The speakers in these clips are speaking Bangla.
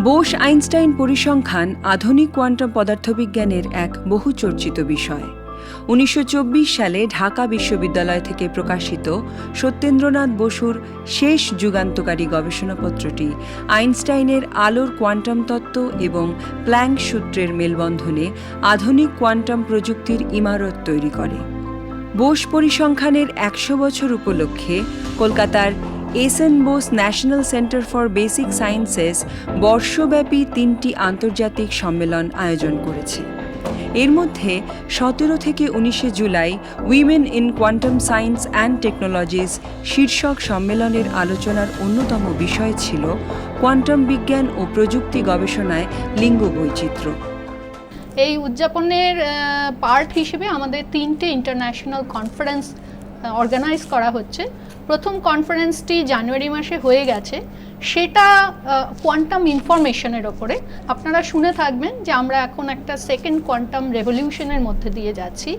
বোস আইনস্টাইন পরিসংখ্যান আধুনিক কোয়ান্টাম পদার্থবিজ্ঞানের এক বহুচর্চিত বিষয়। 1924 সালে ঢাকা বিশ্ববিদ্যালয় থেকে প্রকাশিত সত্যেন্দ্রনাথ বসুর শেষ যুগান্তকারী গবেষণাপত্রটি আইনস্টাইনের আলোর কোয়ান্টাম তত্ত্ব এবং প্ল্যাঙ্ক সূত্রের মেলবন্ধনে আধুনিক কোয়ান্টাম প্রযুক্তির ইমারত তৈরি করে। বোস পরিসংখ্যানের 100 বছর উপলক্ষে কলকাতার S N. Bose national centre for basic sciences বর্ষব্যাপী 3টি আন্তর্জাতিক সম্মেলন আয়োজন করেছে। এর মধ্যে 17 থেকে 19 July women in quantum science and technologies শীর্ষক সম্মেলনের আলোচনার অন্যতম বিষয় ছিল কোয়ান্টাম বিজ্ঞান ও প্রযুক্তি গবেষণায় লিঙ্গ বৈচিত্র্য। এই উদযাপনের পার্ট হিসেবে আমাদের 3টে ইন্টারন্যাশনাল কনফারেন্স অর্গানাইজ করা হচ্ছে। প্রথম কনফারেন্সটি জানুয়ারি মাসে হয়ে গেছে, সেটা কোয়ান্টাম ইনফরমেশনের ওপরে। আপনারা শুনে থাকবেন যে আমরা এখন একটা সেকেন্ড কোয়ান্টাম রেভলিউশনের মধ্যে দিয়ে যাচ্ছি।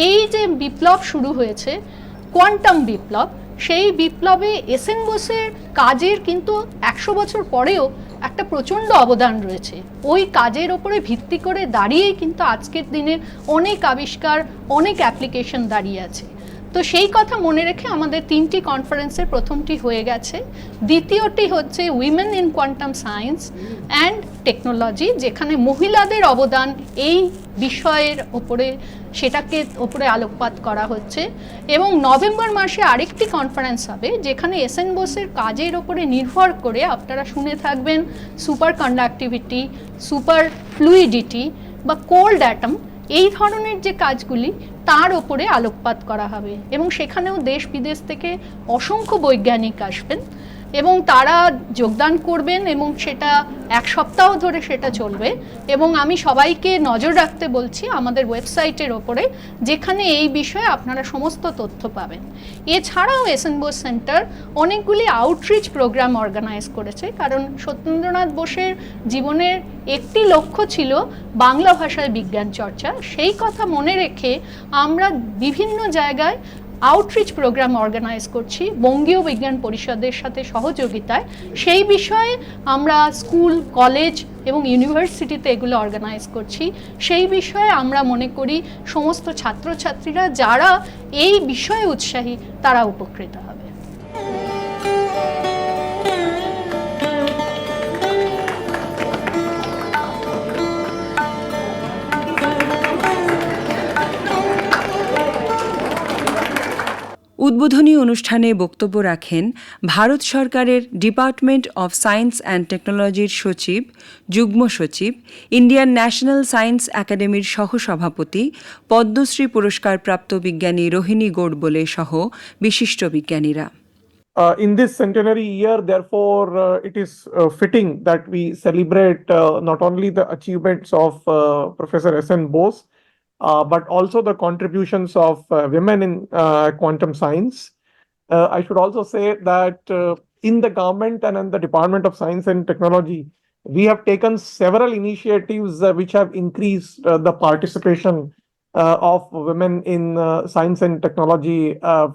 এই যে বিপ্লব শুরু হয়েছে, কোয়ান্টাম বিপ্লব, সেই বিপ্লবে এস.এন. বোসের কাজের কিন্তু 100 বছর পরেও একটা প্রচণ্ড অবদান রয়েছে। ওই কাজের ওপরে ভিত্তি করে দাঁড়িয়েই কিন্তু আজকের দিনের অনেক আবিষ্কার, অনেক অ্যাপ্লিকেশন দাঁড়িয়ে আছে। তো সেই কথা মনে রেখে আমাদের 3টি কনফারেন্সের প্রথমটি হয়ে গেছে, দ্বিতীয়টি হচ্ছে women in quantum science and technology, যেখানে মহিলাদের অবদান এই বিষয়ের ওপরে সেটাকে ওপরে আলোকপাত করা হচ্ছে। এবং নভেম্বর মাসে আরেকটি কনফারেন্স হবে, যেখানে এস.এন. বোসের কাজের ওপরে নির্ভর করে আপনারা শুনে থাকবেন সুপার কন্ডাক্টিভিটি, সুপার ফ্লুইডিটি বা কোল্ড অ্যাটম, এই ধরনের যে কাজগুলি তার ওপরে আলোকপাত করা হবে। এবং সেখানেও দেশ বিদেশ থেকে অসংখ্য বৈজ্ঞানিক আসবেন এবং তারা যোগদান করবেন এবং সেটা 1 সপ্তাহ ধরে সেটা চলবে। এবং আমি সবাইকে নজর রাখতে বলছি আমাদের ওয়েবসাইটের ওপরে, যেখানে এই বিষয়ে আপনারা সমস্ত তথ্য পাবেন। এছাড়াও এস.এন. বোস সেন্টার অনেকগুলি আউটরিচ প্রোগ্রাম অর্গানাইজ করেছে, কারণ সত্যেন্দ্রনাথ বোসের জীবনের একটি লক্ষ্য ছিল বাংলা ভাষায় বিজ্ঞান চর্চা। সেই কথা মনে রেখে আমরা বিভিন্ন জায়গায় আউটরিচ প্রোগ্রাম অর্গানাইজ করছি বঙ্গীয় বিজ্ঞান পরিষদের সাথে সহযোগিতায়। সেই বিষয়ে আমরা স্কুল, কলেজ এবং ইউনিভার্সিটিতে এগুলো অর্গানাইজ করছি। সেই বিষয়ে আমরা মনে করি সমস্ত ছাত্রছাত্রীরা যারা এই বিষয়ে উৎসাহী তারা উপকৃত হবে। উদ্বোধনী অনুষ্ঠানে বক্তব্য রাখেন ভারত সরকারের ডিপার্টমেন্ট অফ সায়েন্স অ্যান্ড টেকনোলজির সচিব, যুগ্ম সচিব, ইন্ডিয়ান ন্যাশনাল সায়েন্স একাডেমির সহসভাপতি, পদ্মশ্রী পুরস্কারপ্রাপ্ত বিজ্ঞানী রোহিণী গোডবোলে সহ বিশিষ্ট বিজ্ঞানীরা। In this centenary year, therefore, it is fitting that we celebrate not only the achievements of Professor S.N. Bose, but also the contributions of women in quantum science. I should also say that in the government and in the Department of Science and Technology, we have taken several initiatives which have increased the participation of women in science and technology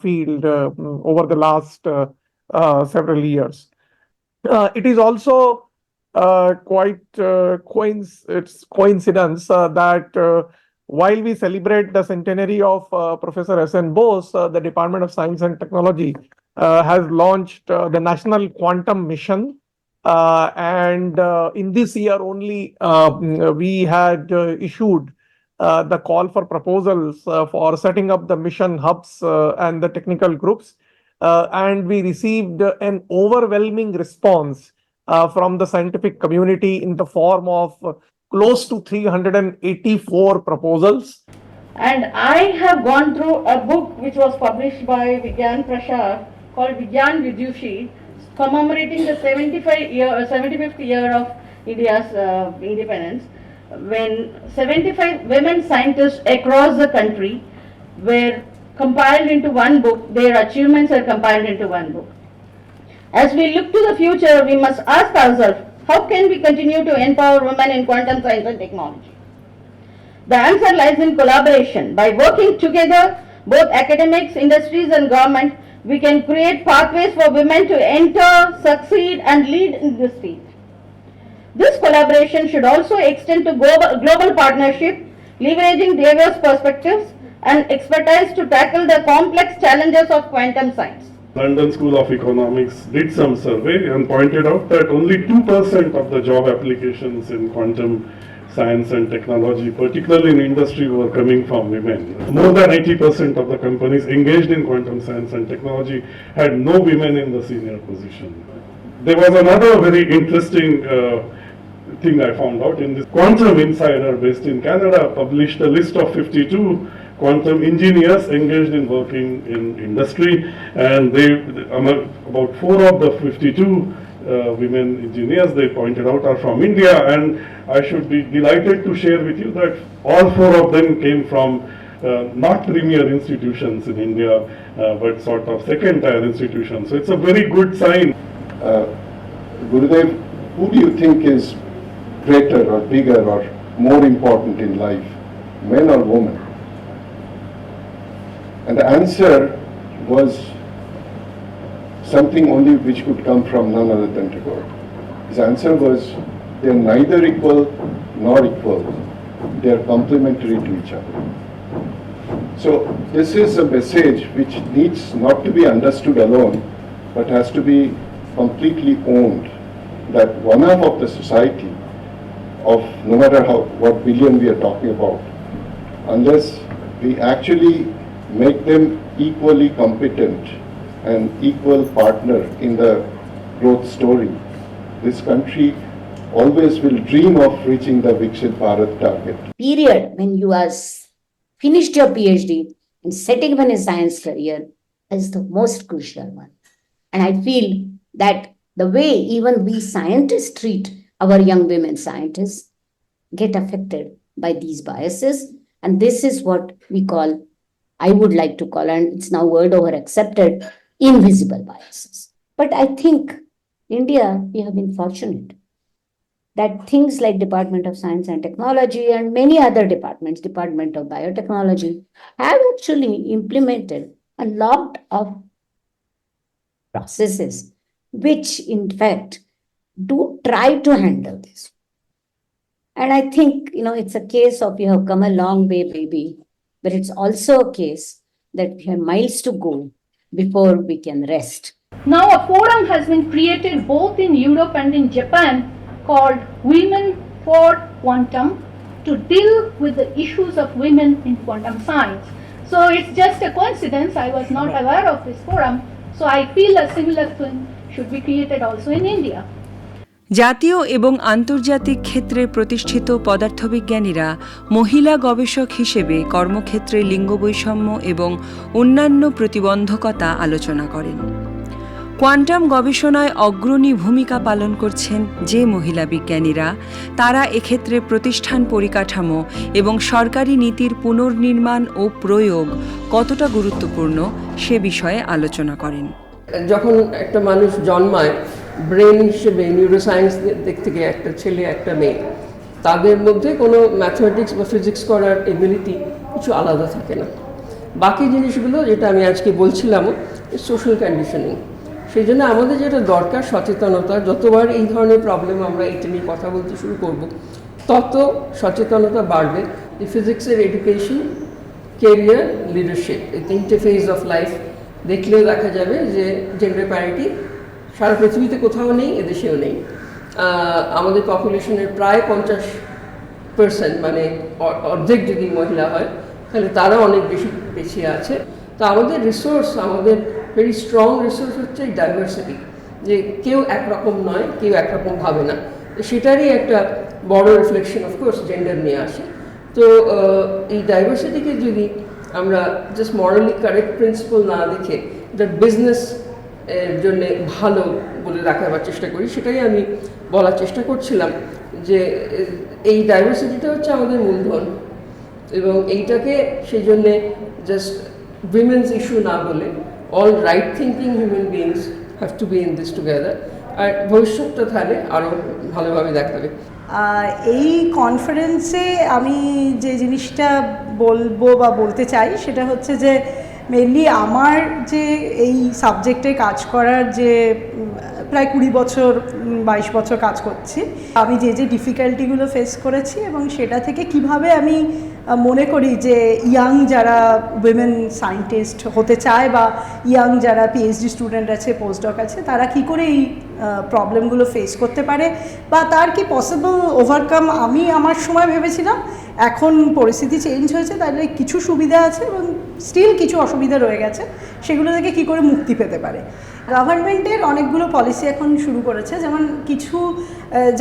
field over the last several years. It is also quite coincidence that while we celebrate the centenary of Professor S.N. Bose, the Department of Science and Technology has launched the National Quantum Mission. And in this year only, we had issued the call for proposals for setting up the mission hubs and the technical groups. And we received an overwhelming response from the scientific community in the form of close to 384 proposals. And I have gone through a book which was published by Vigyan Prashad called Vigyan Vidyushi, commemorating the 75th year of India's independence, when 75 women scientists across the country were compiled into one book. Their achievements are compiled into one book. As we look to the future, we must ask ourselves, how can we continue to empower women in quantum science and technology? The answer lies in collaboration. By working together, both academics, industries and government, we can create pathways for women to enter, succeed and lead in this field. This collaboration should also extend to global partnership, leveraging diverse perspectives and expertise to tackle the complex challenges of quantum science. London School of Economics did some survey and pointed out that only 2% of the job applications in quantum science and technology, particularly in industry, were coming from women. More than 80% of the companies engaged in quantum science and technology had no women in the senior position. There was another very interesting thing I found out in this. Quantum Insider, based in Canada, published a list of 52 quantum engineers engaged in working in industry, and about 4 of the 52 women engineers they pointed out are from India, and I should be delighted to share with you that all 4 of them came from not premier institutions in India, but sort of second-tier institutions. So it's a very good sign. Gurudev, who do you think is greater or bigger or more important in life, men or women? And the answer was something only which could come from none other than Tagore. His answer was, they are neither equal nor equal. They are complementary to each other. So this is a message which needs not to be understood alone, but has to be completely owned, that one half of the society, of no matter what billion we are talking about, unless we actually make them equally competent and equal partner in the growth story, this country always will dream of reaching the Viksit Bharat target. Period when you are finished your PhD and setting up in a science career is the most crucial one. And I feel that the way even we scientists treat our young women scientists get affected by these biases. And this is what we call, I would like to call, and it's now word over accepted, invisible biases. But I think India, we have been fortunate that things like Department of Science and Technology and many other departments, Department of Biotechnology, have actually implemented a lot of processes which in fact do try to handle this. And I think, it's a case of you have come a long way, baby, but it's also a case that we have miles to go before we can rest. Now a forum has been created both in Europe and in Japan called Women for Quantum to deal with the issues of women in quantum science. So it's just a coincidence, I was not aware of this forum, so I feel a similar thing should be created also in India. জাতীয় এবং আন্তর্জাতিক ক্ষেত্রে প্রতিষ্ঠিত পদার্থবিজ্ঞানীরা মহিলা গবেষক হিসেবে কর্মক্ষেত্রে লিঙ্গ বৈষম্য এবং অন্যান্য প্রতিবন্ধকতা আলোচনা করেন। কোয়ান্টাম গবেষণায় অগ্রণী ভূমিকা পালন করছেন যে মহিলা বিজ্ঞানীরা, তারা এক্ষেত্রে প্রতিষ্ঠান পরিকাঠামো এবং সরকারি নীতির পুনর্নির্মাণ ও প্রয়োগ কতটা গুরুত্বপূর্ণ সে বিষয়ে আলোচনা করেন। যখন একটা মানুষ জন্মায়, ব্রেন হিসেবে নিউরোসায়েন্স দিক থেকে একটা ছেলে একটা মেয়ে, তাদের মধ্যে কোনো ম্যাথমেটিক্স বা ফিজিক্স করার এবিলিটি কিছু আলাদা থাকে না। বাকি জিনিসগুলো যেটা আমি আজকে বলছিলামও, সোশ্যাল কন্ডিশনিং। সেই জন্য আমাদের যেটা দরকার সচেতনতা, যতবার এই ধরনের প্রবলেম আমরা এটা নিয়ে কথা বলতে শুরু করব, তত সচেতনতা বাড়বে যে ফিজিক্সের এডুকেশন, কেরিয়ার, লিডারশিপ, এই 3টে ফেজ অফ লাইফ দেখলেও দেখা যাবে যে জেন্ডার প্যারিটি সারা পৃথিবীতে কোথাও নেই, এদেশেও নেই। আমাদের পপুলেশনের প্রায় 50%, মানে অর্ধেক যদি মহিলা হয় তাহলে তারা অনেক বেশি পিছিয়ে আছে। তো আমাদের রিসোর্স, আমাদের ভেরি স্ট্রং রিসোর্স হচ্ছে ডাইভার্সিটি, যে কেউ একরকম নয়, কেউ একরকম ভাবে না। সেটারই একটা বড় রিফ্লেকশন অফকোর্স জেন্ডার নিয়ে আসে। তো এই ডাইভার্সিটিকে যদি আমরা জাস্ট মরালি কারেক্ট প্রিন্সিপাল না দেখে এটা বিজনেস এর জন্য ভালো বলে রাখাবার চেষ্টা করি, সেটাই আমি বলার চেষ্টা করছিলাম যে এই ডাইভার্সিটিটা হচ্ছে আমাদের মূলধন, এবং এইটাকে সেই জন্যে জাস্ট উইমেন্স ইস্যু না বলে all right thinking human beings have to be in this together, আর ভবিষ্যৎটা তাহলে আরও ভালোভাবে দেখাবে। এই কনফারেন্সে আমি যে জিনিসটা বলবো বা বলতে চাই সেটা হচ্ছে যে মেনলি আমার যে এই সাবজেক্টে কাজ করার যে প্রায় 20 বছর 22 বছর কাজ করছি। আমি যে ডিফিকাল্টিগুলো ফেস করেছি এবং সেটা থেকে কিভাবে আমি মনে করি যে ইয়াং যারা উইমেন সায়েন্টিস্ট হতে চায় বা ইয়াং যারা পিএইচডি স্টুডেন্ট আছে, পোস্টডক আছে, তারা কি করে এই প্রবলেমগুলো ফেস করতে পারে বা তার কি পসিবল ওভারকাম। আমি আমার সময় ভেবেছিলাম, এখন পরিস্থিতি চেঞ্জ হয়েছে, তাহলে কিছু সুবিধা আছে এবং স্টিল কিছু অসুবিধা রয়ে গেছে, সেগুলো থেকে কী করে মুক্তি পেতে পারে। গভর্নমেন্টের অনেকগুলো পলিসি এখন শুরু করেছে, যেমন কিছু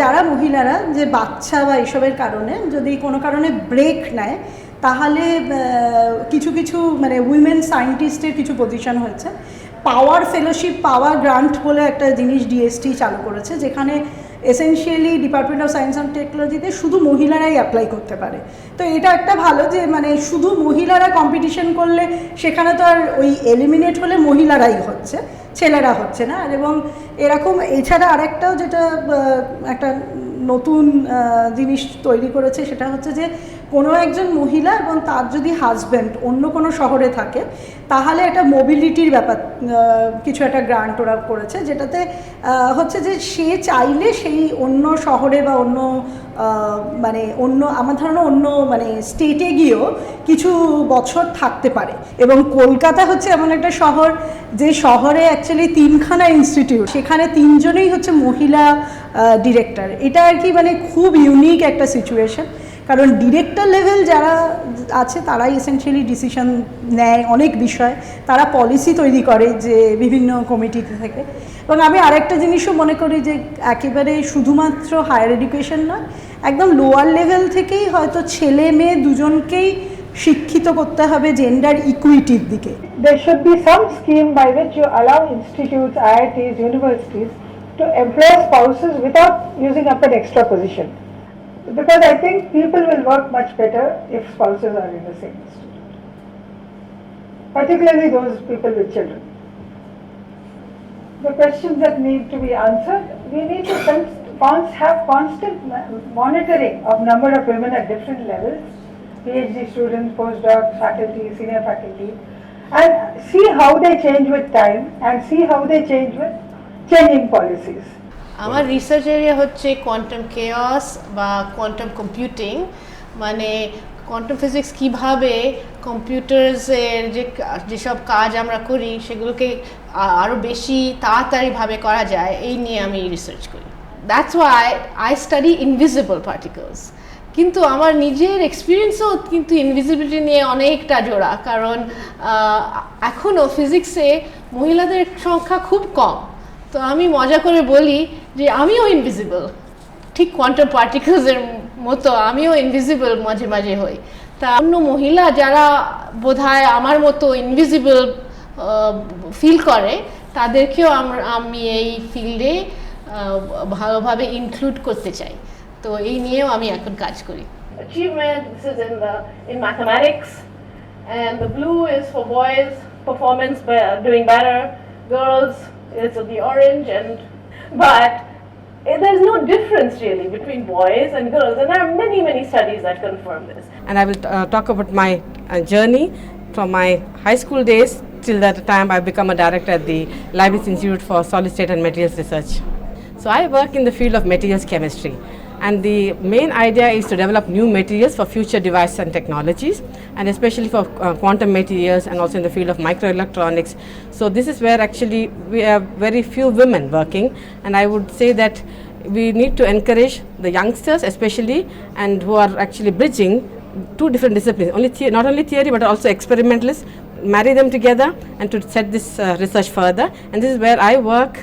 যারা মহিলারা যে বাচ্চা বা এসবের কারণে যদি কোনো কারণে ব্রেক নেয়, তাহলে কিছু কিছু মানে উইমেন সায়েন্টিস্টের কিছু পজিশন হয়েছে। পাওয়ার ফেলোশিপ, পাওয়ার গ্রান্ট বলে একটা জিনিস ডিএসটি চালু করেছে, যেখানে essentially department of science and টেকনোলজিতে শুধু মহিলারাই অ্যাপ্লাই করতে পারে। তো এটা একটা ভালো যে মানে শুধু মহিলারা কম্পিটিশন করলে সেখানে তো আর ওই এলিমিনেট হলে মহিলারাই হচ্ছে, ছেলেরা হচ্ছে না। এবং এরকম এছাড়া আরেকটাও যেটা একটা নতুন জিনিস তৈরি করেছে, সেটা হচ্ছে যে কোনো একজন মহিলা এবং তার যদি হাজব্যান্ড অন্য কোনো শহরে থাকে, তাহলে একটা মোবিলিটির ব্যাপার কিছু একটা গ্রান্ট ওরা করেছে, যেটাতে হচ্ছে যে সে চাইলে সেই অন্য শহরে বা অন্য মানে অন্য আমার ধারণা অন্য মানে স্টেটে গিয়েও কিছু বছর থাকতে পারে। এবং কলকাতা হচ্ছে এমন একটা শহর যে শহরে অ্যাকচুয়ালি 3খানা ইনস্টিটিউট, সেখানে 3জনেই হচ্ছে মহিলা ডিরেক্টর। এটা আর কি মানে খুব ইউনিক একটা সিচুয়েশন, কারণ ডিরেক্টর লেভেল যারা আছে তারাই এসেনশিয়ালি ডিসিশন নেয় অনেক বিষয়, তারা পলিসি তৈরি করে যে বিভিন্ন কমিটিতে থেকে। এবং আমি আরেকটা জিনিসও মনে করি যে একেবারে শুধুমাত্র হায়ার এডুকেশন নয়, একদম লোয়ার লেভেল থেকেই হয়তো ছেলে মেয়ে দুজনকেই শিক্ষিত করতে হবে জেন্ডার ইকুইটির দিকে। There should be some scheme by which you allow institutes, IITs, universities to employ spouses without using up an extra position. Because I think people will work much better if spouses are in the same institute, particularly those people with children. The questions that need to be answered, we need to have constant monitoring of number of women at different levels, PhD students, postdocs, faculty, senior faculty, and see how they change with time and see how they change with changing policies. আমার রিসার্চ এরিয়া হচ্ছে কোয়ান্টাম কেওস বা কোয়ান্টাম কম্পিউটিং, মানে কোয়ান্টাম ফিজিক্স কীভাবে কম্পিউটার্সের যেসব কাজ আমরা করি সেগুলোকে আরও বেশি তাড়াতাড়িভাবে করা যায়, এই নিয়ে আমি রিসার্চ করি। That's why I study invisible particles. কিন্তু আমার নিজের এক্সপিরিয়েন্সও কিন্তু ইনভিজিবিলিটি নিয়ে অনেকটা জোড়া, কারণ এখনও ফিজিক্সে মহিলাদের সংখ্যা খুব কম। তো আমি মজা করে বলি যে আমিও ইনভিজিবল, ঠিক কোয়ান্টাম পার্টিকলসের মতো আমিও ইনভিজিবল মাঝে মাঝে হই। তা অন্য মহিলা যারা বোধহয় আমার মতো ইনভিজিবল ফিল করে, তাদেরকেও আমি এই ফিল্ডে ভালোভাবে ইনক্লুড করতে চাই। তো এই নিয়েও আমি এখন কাজ করি। Achievement, this is in mathematics, and the blue is for boys, performance doing better, girls is the orange, but there's no difference really between boys and girls, and there are many studies that confirm this. And I will talk about my journey from my high school days till that time I become a director at the Leibniz Institute for Solid State and Materials Research. So I work in the field of materials chemistry, and the main idea is to develop new materials for future devices and technologies, and especially for quantum materials and also in the field of microelectronics. So this is where actually we have very few women working, and I would say that we need to encourage the youngsters especially, and who are actually bridging two different disciplines, not only theory but also experimentalists, marry them together and to set this research further. And this is where I work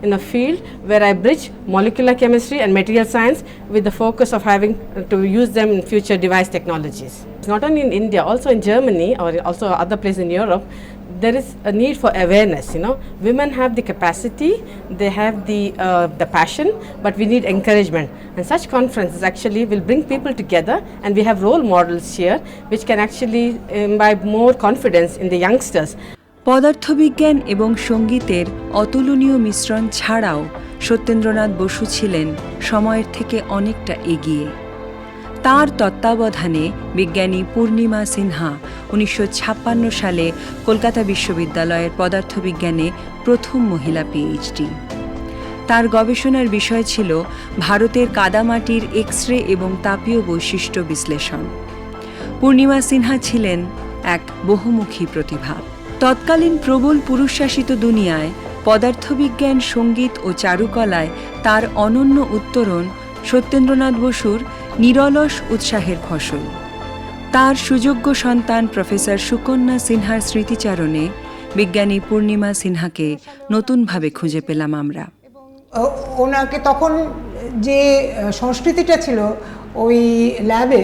in a field where I bridge molecular chemistry and material science with the focus of having to use them in future device technologies. It's not only in India, also in Germany or also other places in Europe, there is a need for awareness. Women have the capacity, they have the passion, but we need encouragement. And such conferences actually will bring people together, and we have role models here which can actually imbibe more confidence in the youngsters. পদার্থবিজ্ঞান এবং সঙ্গীতের অতুলনীয় মিশ্রণ ছাড়াও সত্যেন্দ্রনাথ বসু ছিলেন সময়ের থেকে অনেকটা এগিয়ে। তাঁর তত্ত্বাবধানে বিজ্ঞানী পূর্ণিমা সিনহা 1956 সালে কলকাতা বিশ্ববিদ্যালয়ের পদার্থবিজ্ঞানে প্রথম মহিলা পিএইচডি। তার গবেষণার বিষয় ছিল ভারতের কাদামাটির এক্স রে এবং তাপীয় বৈশিষ্ট্য বিশ্লেষণ। পূর্ণিমা সিনহা ছিলেন এক বহুমুখী প্রতিভা। তৎকালীন প্রবল পুরুষশাসিত দুনিয়ায় পদার্থবিজ্ঞান, সঙ্গীত ও চারুকলায় তার অনন্য উত্তরণ সত্যেন্দ্রনাথ বসুর নিরলস উৎসাহের ফসল। তার সুযোগ্য সন্তান প্রফেসর সুকন্যা সিনহার স্মৃতিচারণে বিজ্ঞানী পূর্ণিমা সিনহাকে নতুনভাবে খুঁজে পেলাম আমরা। ওনাকে তখন যে সংস্কৃতিটা ছিল ওই ল্যাবে,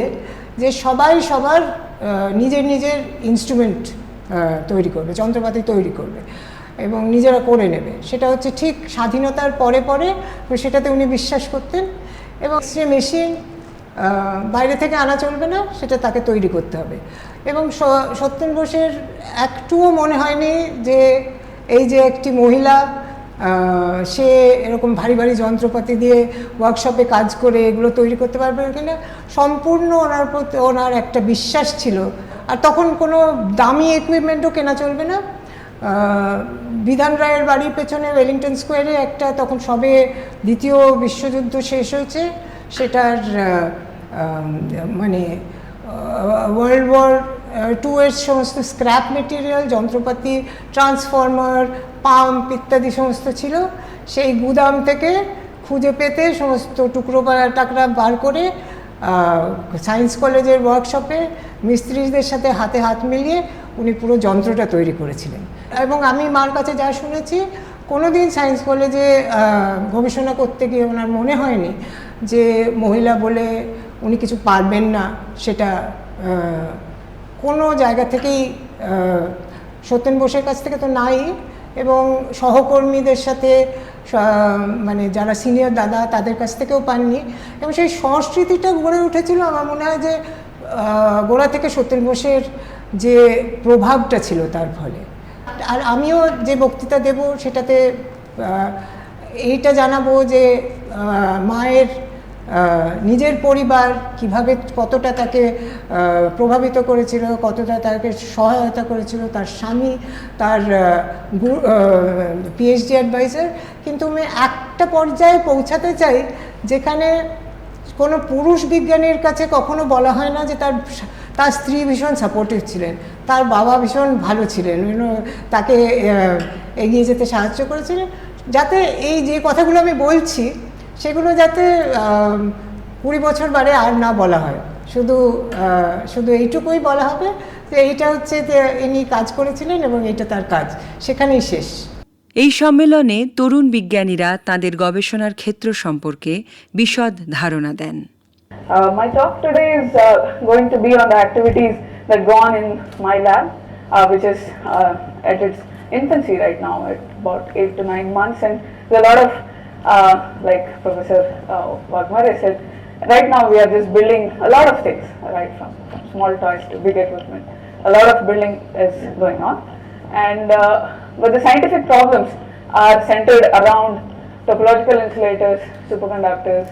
যে সবাই সবার নিজের নিজের ইনস্ট্রুমেন্ট তৈরি করবে, যন্ত্রপাতি তৈরি করবে এবং নিজেরা করে নেবে, সেটা হচ্ছে ঠিক স্বাধীনতার পরে পরে সেটাতে উনি বিশ্বাস করতেন। এবং সে মেশিন বাইরে থেকে আনা চলবে না, সেটা তাকে তৈরি করতে হবে। এবং সত্যেন বোসের একটুও মনে হয়নি যে এই যে একটি মহিলা সে এরকম ভারী ভারী যন্ত্রপাতি দিয়ে ওয়ার্কশপে কাজ করে এগুলো তৈরি করতে পারবে কিনা। সম্পূর্ণ ওনার প্রতি ওনার একটা বিশ্বাস ছিল। আর তখন কোনো দামি ইকুইপমেন্টও কেনা চলবে না। বিধান রায়ের বাড়ির পেছনে ওয়েলিংটন স্কোয়ারে একটা, তখন সবে দ্বিতীয় বিশ্বযুদ্ধ শেষ হয়েছে, সেটার মানে ওয়ার্ল্ড ওয়ার টু এর সমস্ত স্ক্র্যাপ মেটেরিয়াল, যন্ত্রপাতি, ট্রান্সফর্মার, পাম্প ইত্যাদি সমস্ত ছিল। সেই গুদাম থেকে খুঁজে পেতে সমস্ত টুকরো টাকরা বার করে সায়েন্স কলেজের ওয়ার্কশপে মিস্ত্রিদের সাথে হাতে হাত মিলিয়ে উনি পুরো যন্ত্রটা তৈরি করেছিলেন। এবং আমি মার কাছে যা শুনেছি, কোনোদিন সায়েন্স কলেজে গবেষণা করতে গিয়ে ওনার মনে হয়নি যে মহিলা বলে উনি কিছু পারবেন না। সেটা কোনো জায়গা থেকেই, সত্যেন বোসের কাছ থেকে তো নাই, এবং সহকর্মীদের সাথে মানে যারা সিনিয়র দাদা তাদের কাছ থেকেও পাননি। এবং সেই সংস্কৃতিটা গড়ে উঠেছিল আমার মনে হয় যে গোড়া থেকে সত্যেন বোসের যে প্রভাবটা ছিল তার ফলে। আর আমিও যে বক্তৃতা দেব সেটাতে এইটা জানাবো যে মায়ের নিজের পরিবার কিভাবে কতটা তাকে প্রভাবিত করেছিল, কতটা তাকে সহায়তা করেছিল, তার স্বামী, তার পিএইচডি অ্যাডভাইজার। কিন্তু আমি একটা পর্যায়ে পৌঁছাতে চাই যেখানে কোনো পুরুষ বিজ্ঞানীর কাছে কখনো বলা হয় না যে তার স্ত্রী ভীষণ সাপোর্টিভ ছিলেন, তার বাবা ভীষণ ভালো ছিলেন, তাকে এগিয়ে যেতে সাহায্য করেছিলেন। যাতে এই যে কথাগুলো আমি বলছি সেগুলো যাতে 20 বছর বারে আর না বলা হয়, শুধু এইটুকুই বলা হবে যে এইটা হচ্ছে যে ইনি কাজ করেছিলেন এবং এটা তার কাজ, সেখানেই শেষ। এই সম্মেলনে তরুণ বিজ্ঞানীরা তাদের গবেষণার ক্ষেত্র সম্পর্কে বিশদ ধারণা দেন। My talk today is going to be on the activities that go on in my lab, which is at its infancy right now, at about 8 to 9 months, and there's a lot of like Professor Wagmare said, right now we are just building a lot of things, right from small toys to big equipment. A lot of building is going on, and but the scientific problems are centered around topological insulators, superconductors,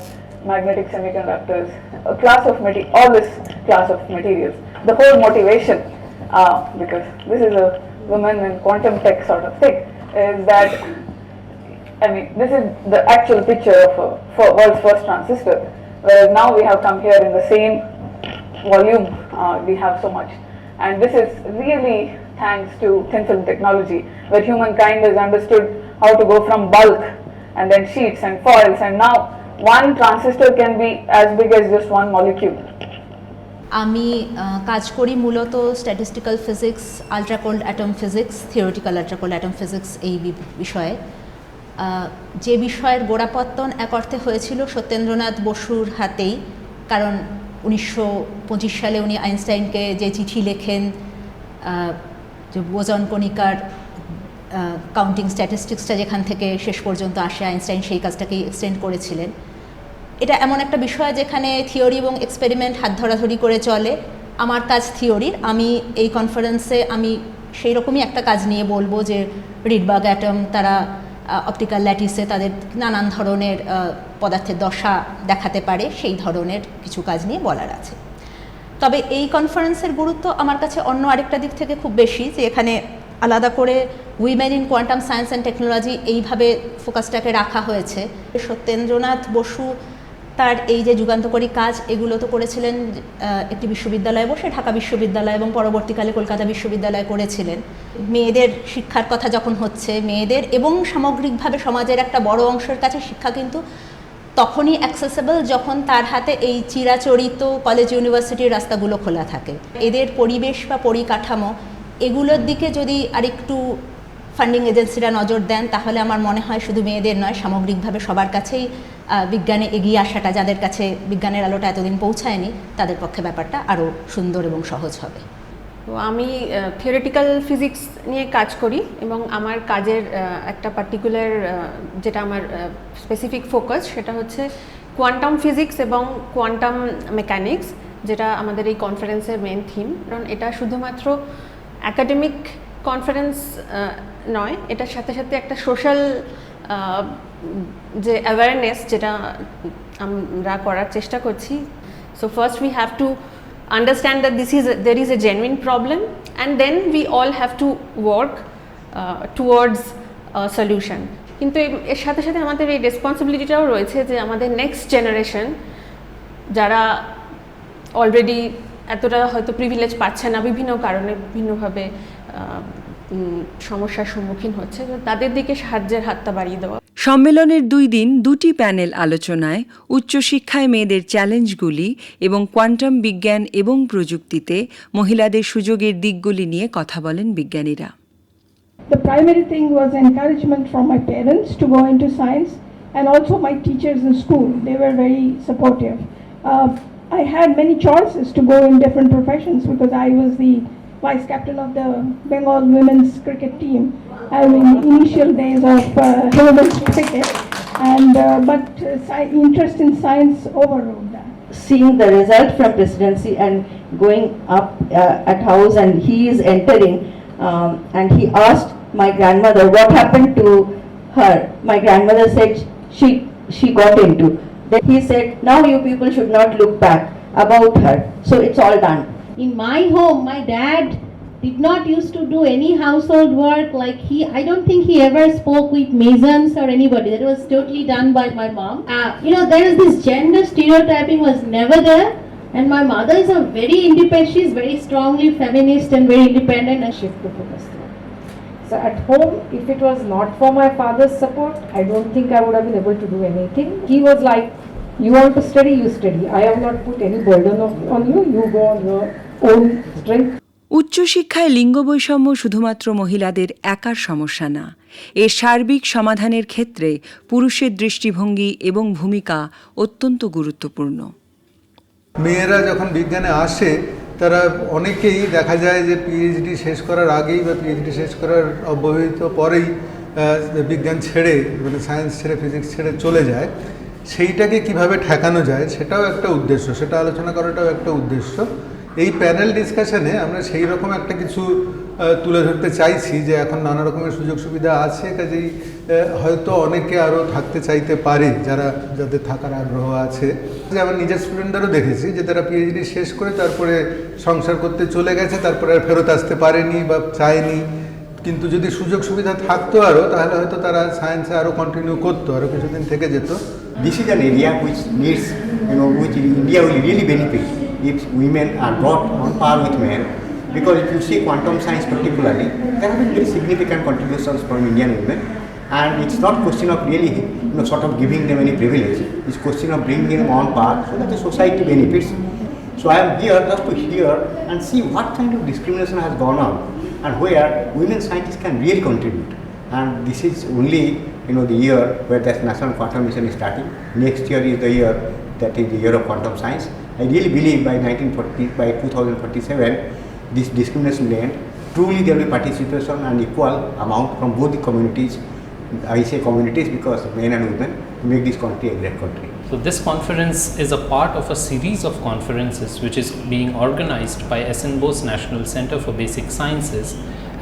magnetic semiconductors, a class of all this class of materials. The whole motivation, because this is a women in quantum tech sort of thing, is that, I mean, this is the actual picture of a world's first transistor, whereas now we have come here in the same volume, we have so much. And this is really thanks to thin film technology, where humankind has understood how to go from bulk and then sheets and foils, and now one transistor can be as big as just one molecule. আমি কাজ করি মূলত statistical physics, ultra cold atom physics, theoretical ultra cold atom physics, এই বিষয়ে। যে বিষয়ের গোড়াপত্তন এক অর্থে হয়েছিল সত্যেন্দ্রনাথ বসুর হাতেই, কারণ 1925 সালে উনি আইনস্টাইনকে যে চিঠি লেখেন, যে বোজন কণিকার কাউন্টিং স্ট্যাটিস্টিক্সটা যেখান থেকে শেষ পর্যন্ত আসে, আইনস্টাইন সেই কাজটাকেই এক্সটেন্ড করেছিলেন। এটা এমন একটা বিষয় যেখানে থিওরি এবং এক্সপেরিমেন্ট হাত ধরাধরি করে চলে। আমার কাজ থিওরির, আমি এই কনফারেন্সে আমি সেই রকমই একটা কাজ নিয়ে বলবো যে রিডবার্গ অ্যাটম তারা অপটিক্যাল ল্যাটিসে তাদের নানান ধরনের পদার্থের দশা দেখাতে পারে, সেই ধরনের কিছু কাজ নিয়ে বলার আছে। তবে এই কনফারেন্সের গুরুত্ব আমার কাছে অন্য আরেকটা দিক থেকে খুব বেশি, যে এখানে আলাদা করে women in quantum science and technology এইভাবে ফোকাসটাকে রাখা হয়েছে। সত্যেন্দ্রনাথ বসু তার এই যে যুগান্তকারী কাজ এগুলো তো করেছিলেন একটি বিশ্ববিদ্যালয়ে বসে, ঢাকা বিশ্ববিদ্যালয়, এবং পরবর্তীকালে কলকাতা বিশ্ববিদ্যালয়ে করেছিলেন। মেয়েদের শিক্ষার কথা যখন হচ্ছে, মেয়েদের এবং সামগ্রিকভাবে সমাজের একটা বড় অংশের কাছে শিক্ষা কিন্তু তখনই অ্যাক্সেসেবল যখন তার হাতে এই চিরাচরিত কলেজ ইউনিভার্সিটির রাস্তাগুলো খোলা থাকে। এদের পরিবেশ বা পরিকাঠামো এগুলোর দিকে যদি আরেকটু ফান্ডিং এজেন্সিরা নজর দেন, তাহলে আমার মনে হয় শুধু মেয়েদের নয়, সামগ্রিকভাবে সবার কাছেই বিজ্ঞানে এগিয়ে আসাটা, যাদের কাছে বিজ্ঞানের আলোটা এতদিন পৌঁছায়নি, তাদের পক্ষে ব্যাপারটা আরও সুন্দর এবং সহজ হবে। তো আমি থিওরিটিক্যাল ফিজিক্স নিয়ে কাজ করি এবং আমার কাজের একটা পার্টিকুলার যেটা আমার স্পেসিফিক ফোকাস সেটা হচ্ছে কোয়ান্টাম ফিজিক্স এবং কোয়ান্টাম মেকানিক্স, যেটা আমাদের এই কনফারেন্সের মেন থিম। কারণ এটা শুধুমাত্র অ্যাকাডেমিক কনফারেন্স নয়, এটার সাথে সাথে একটা সোশ্যাল যে অ্যাওয়ারনেস যেটা আমরা করার চেষ্টা করছি। So first we have to understand that there is a genuine problem, and then we all have to work towards a solution. কিন্তু এর সাথে সাথে আমাদের এই রেসপন্সিবিলিটিটাও রয়েছে যে আমাদের নেক্সট জেনারেশন যারা অলরেডি এতটা হয়তো প্রিভিলেজ পাচ্ছে না, বিভিন্ন কারণে বিভিন্নভাবে সমস্যার সম্মুখীন হচ্ছে, তাদের দিকে সাহায্যের হাতটা বাড়িয়ে দেওয়া। সম্মেলনের 2 দিন 2টি প্যানেল আলোচনায় উচ্চশিক্ষায় মেয়েদের চ্যালেঞ্জগুলি এবং কোয়ান্টাম বিজ্ঞান এবং প্রযুক্তিতে মহিলাদের সুযোগের দিকগুলি নিয়ে কথা বলেন বিজ্ঞানীরা। The primary thing was encouragement from my parents to go into science, and also my teachers in school. They were very supportive. I had many choices to go in different professions because I was the vice captain of the Bengal women's cricket team in the initial days of women's cricket, and but interest in science overrode that. Seeing the result from presidency and going up at house, and he is entering, and he asked my grandmother what happened to her. My grandmother said she got into. Then he said, now you people should not look back about her. So it's all done. In my home, my dad did not used to do any household work. Like I don't think he ever spoke with masons or anybody. That was totally done by my mom. There is this gender stereotyping was never there. And my mother is a very independent, she's very strongly feminist and very independent, and shift to focus. So at home, if it was not for my father's support, I don't think I would have been able to do anything. He was like, you want to study, you study. I have not put any burden on you, you go on your own strength. উচ্চশিক্ষায় লিঙ্গ বৈষম্য শুধুমাত্র মহিলাদের একার সমস্যা না, এর সার্বিক সমাধানের ক্ষেত্রে পুরুষের দৃষ্টিভঙ্গি এবং ভূমিকা অত্যন্ত গুরুত্বপূর্ণ। মেয়েরা যখন বিজ্ঞানে আসে তারা অনেকেই দেখা যায় যে পিএইচডি শেষ করার আগেই বা পিএইচডি শেষ করার অব্যবহিত পরেই বিজ্ঞান ছেড়ে, মানে সায়েন্স ছেড়ে, ফিজিক্স ছেড়ে চলে যায়। সেইটাকে কিভাবে ঠেকানো যায় সেটাও একটা উদ্দেশ্য, সেটা আলোচনা করাটাও একটা উদ্দেশ্য। এই প্যানেল ডিসকাশনে আমরা সেই রকম একটা কিছু তুলে ধরতে চাইছি যে এখন নানা রকমের সুযোগ সুবিধা আছে, কাজেই হয়তো অনেকে আরও থাকতে চাইতে পারে যাদের থাকার আগ্রহ আছে। যে আমার নিজের স্টুডেন্টদেরও দেখেছি যে তারা পিএইচডি শেষ করে তারপরে সংসার করতে চলে গেছে, তারপরে আর ফেরত আসতে পারেনি বা চায়নি, কিন্তু যদি সুযোগ সুবিধা থাকতো আরও, তাহলে হয়তো তারা সায়েন্সে আরও কন্টিনিউ করতো, আরও কিছুদিন থেকে যেত। This is an area which needs, which India will really benefit if women are brought on par with men. Because if you see quantum science particularly, there have been very significant contributions from Indian women, and it's not question of really, sort of giving them any privilege. It's question of bringing them on par so that the society benefits. So I am here just to hear and see what kind of discrimination has gone on, and where women scientists can really contribute. And this is only, the year where the National Quantum Mission is starting. Next year is the year that is the year of quantum science. I really believe by 2047, this discrimination will end. Truly there will be participation and equal amount from both the communities. I say communities because men and women make this country a great country. So this conference is a part of a series of conferences which is being organized by SN Bose National Center for Basic Sciences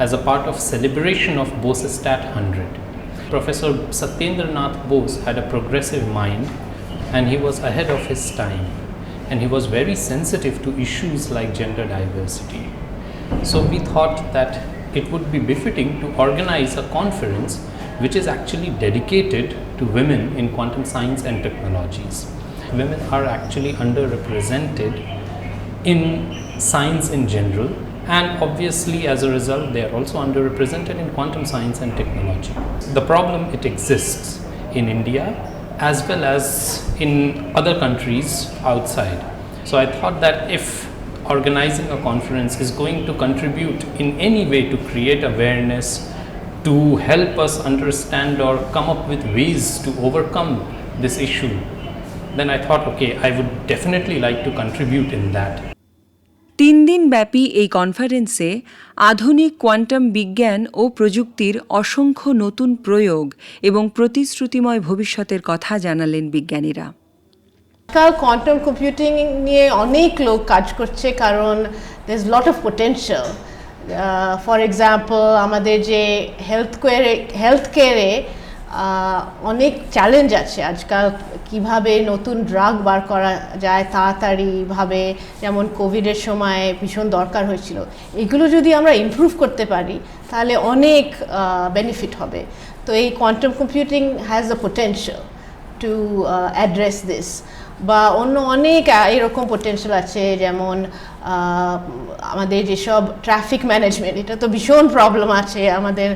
as a part of celebration of Bosestat 100. Professor Satyendranath Bose had a progressive mind, and he was ahead of his time, and he was very sensitive to issues like gender diversity. So we thought that it would be befitting to organize a conference which is actually dedicated to women in quantum science and technologies. Women are actually underrepresented in science in general, and obviously as a result they are also underrepresented in quantum science and technology. The problem, it exists in India as well as in other countries outside. So I thought that if organizing a conference is going to contribute in any way to create awareness, to help us understand or come up with ways to overcome this issue, then I thought, okay, I would definitely like to contribute in that. 3 দিন ব্যাপী এই কনফারেন্সে আধুনিক কোয়ান্টাম বিজ্ঞান ও প্রযুক্তির অসংখ্য নতুন প্রয়োগ এবং প্রতিশ্রুতিময় ভবিষ্যতের কথা জানালেন বিজ্ঞানীরা। আজকাল কোয়ান্টাম কম্পিউটিং নিয়ে অনেক লোক কাজ করছে, কারণ there is lot of potential. For example, আমাদের যে হেলথ কেয়ারে অনেক চ্যালেঞ্জ আছে আজকাল, কিভাবে নতুন ড্রাগ বার করা যায় তাড়াতাড়িভাবে, যেমন কোভিডের সময় ভীষণ দরকার হয়েছিল। এগুলো যদি আমরা ইমপ্রুভ করতে পারি তাহলে অনেক বেনিফিট হবে। তো এই quantum computing has the potential to address this. বা অন্য অনেক এরকম পোটেনশিয়াল আছে, যেমন আমাদের যেসব ট্রাফিক ম্যানেজমেন্ট, এটা তো ভীষণ প্রবলেম আছে আমাদের,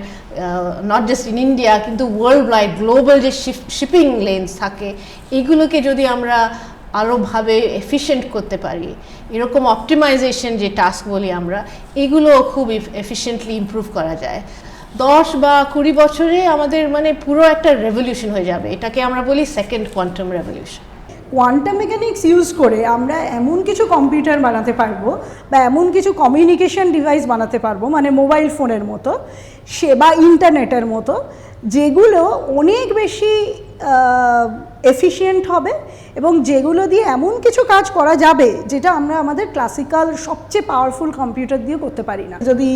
নট জাস্ট ইন ইন্ডিয়া কিন্তু ওয়ার্ল্ড ওয়াইড গ্লোবাল যে শিপিং লেন্স থাকে, এগুলোকে যদি আমরা আরোভাবে এফিশিয়েন্ট করতে পারি, এরকম অপটিমাইজেশন যে টাস্ক বলি আমরা, এগুলো খুব এফিশিয়েন্টলি ইমপ্রুভ করা যায়। 10 বা 20 বছরে আমাদের মানে পুরো একটা রেভলিউশন হয়ে যাবে। এটাকে আমরা বলি second quantum revolution. Quantum mechanics use করে আমরা এমন কিছু কম্পিউটার বানাতে পারবো বা এমন কিছু কমিউনিকেশন ডিভাইস বানাতে পারবো, মানে মোবাইল ফোনের মতো বা ইন্টারনেটের মতো, যেগুলো অনেক বেশি এফিশিয়েন্ট হবে এবং যেগুলো দিয়ে এমন কিছু কাজ করা যাবে যেটা আমরা আমাদের ক্লাসিক্যাল সবচেয়ে পাওয়ারফুল কম্পিউটার দিয়ে করতে পারি না। যদি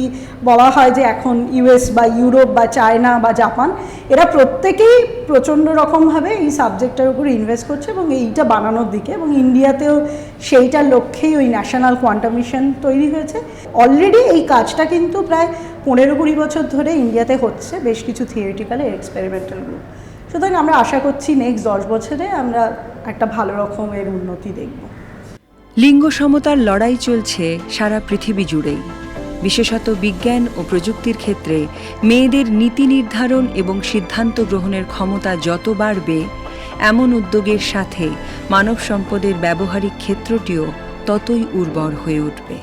বলা হয় যে এখন ইউএস বা ইউরোপ বা চায়না বা জাপান, এরা প্রত্যেকেই প্রচণ্ড রকমভাবে এই সাবজেক্টটার উপর ইনভেস্ট করছে এবং এইটা বানানোর দিকে, এবং ইন্ডিয়াতেও সেইটার লক্ষ্যেই ওই ন্যাশনাল কোয়ান্টাম মিশন তৈরি হয়েছে। অলরেডি এই কাজটা কিন্তু প্রায় 15-20 বছর ধরে ইন্ডিয়াতে হচ্ছে, বেশ কিছু থিওরিটিক্যাল এক্সপেরিমেন্টাল গ্রুপ। সুতরাং আমরা আশা করছি নেক্সট 10 বছরে আমরা একটা ভালো রকমের উন্নতি দেখব। লিঙ্গ সমতার লড়াই চলছে সারা পৃথিবী জুড়েই। বিশেষত বিজ্ঞান ও প্রযুক্তির ক্ষেত্রে মেয়েদের নীতি নির্ধারণ এবং সিদ্ধান্ত গ্রহণের ক্ষমতা যত বাড়বে, এমন উদ্যোগের সাথে মানব সম্পদের ব্যবহারিক ক্ষেত্রটিও ততই উর্বর হয়ে উঠবে।